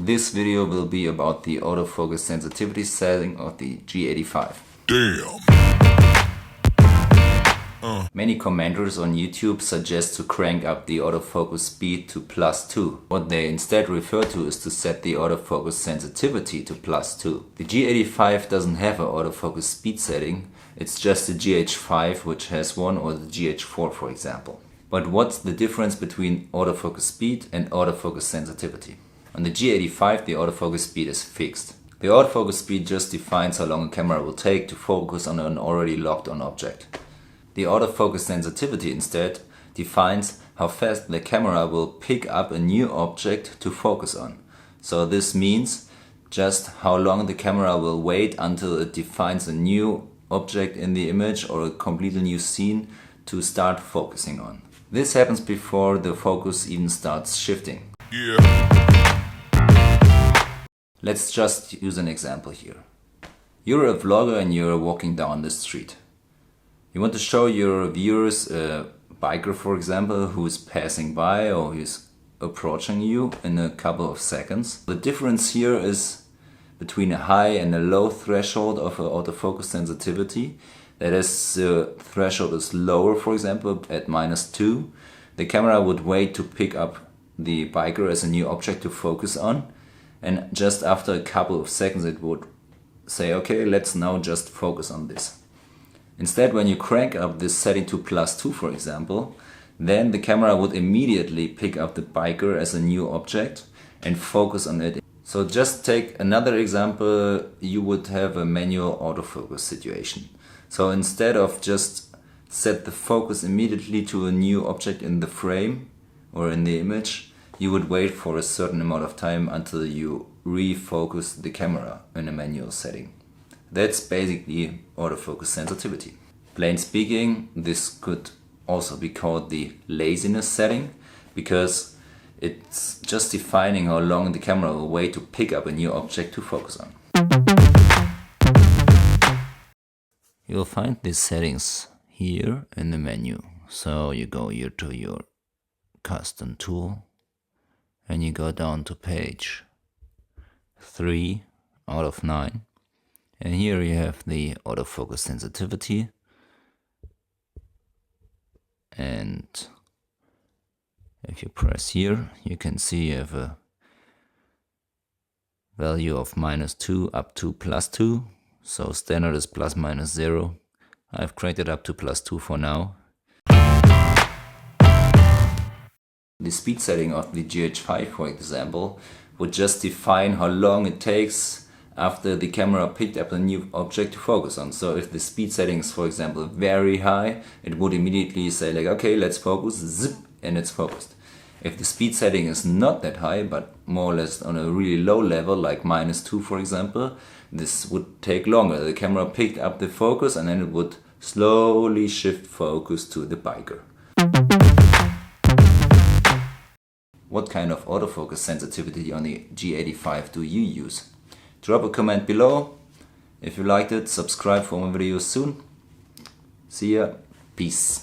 This video will be about the autofocus sensitivity setting of the G85. Damn! Many commenters on YouTube suggest to crank up the autofocus speed to +2. What they instead refer to is to set the autofocus sensitivity to +2. The G85 doesn't have an autofocus speed setting, it's just the GH5 which has one, or the GH4 for example. But what's the difference between autofocus speed and autofocus sensitivity? On the G85 the autofocus speed is fixed. The autofocus speed just defines how long a camera will take to focus on an already locked on object. The autofocus sensitivity instead defines how fast the camera will pick up a new object to focus on. So this means just how long the camera will wait until it defines a new object in the image or a completely new scene to start focusing on. This happens before the focus even starts shifting. Yeah. Let's just use an example here. You're a vlogger and you're walking down the street. You want to show your viewers a biker, for example, who is passing by or who is approaching you in a couple of seconds. The difference here is between a high and a low threshold of autofocus sensitivity. That is, the threshold is lower, for example, at -2. The camera would wait to pick up the biker as a new object to focus on, and just after a couple of seconds it would say, okay, let's now just focus on this. Instead, when you crank up this setting to +2, for example, then the camera would immediately pick up the biker as a new object and focus on it. So just take another example, you would have a manual autofocus situation. So instead of just set the focus immediately to a new object in the frame or in the image, you would wait for a certain amount of time until you refocus the camera in a manual setting. That's basically autofocus sensitivity. Plain speaking, this could also be called the laziness setting, because it's just defining how long the camera will wait to pick up a new object to focus on. You'll find these settings here in the menu. So you go here to your custom tool and you go down to page 3 out of 9. And here you have the autofocus sensitivity, and if you press here you can see you have a value of -2 up to +2, so standard is ±0. I've cranked it up to +2 for now. The speed setting of the GH5, for example, would just define how long it takes after the camera picked up a new object to focus on. So if the speed setting is, for example, very high, it would immediately say like, okay, let's focus, zip, and it's focused. If the speed setting is not that high, but more or less on a really low level, like -2 for example, this would take longer. The camera picked up the focus and then it would slowly shift focus to the biker. What kind of autofocus sensitivity on the G85 do you use? Drop a comment below. If you liked it, subscribe for more videos soon. See ya. Peace.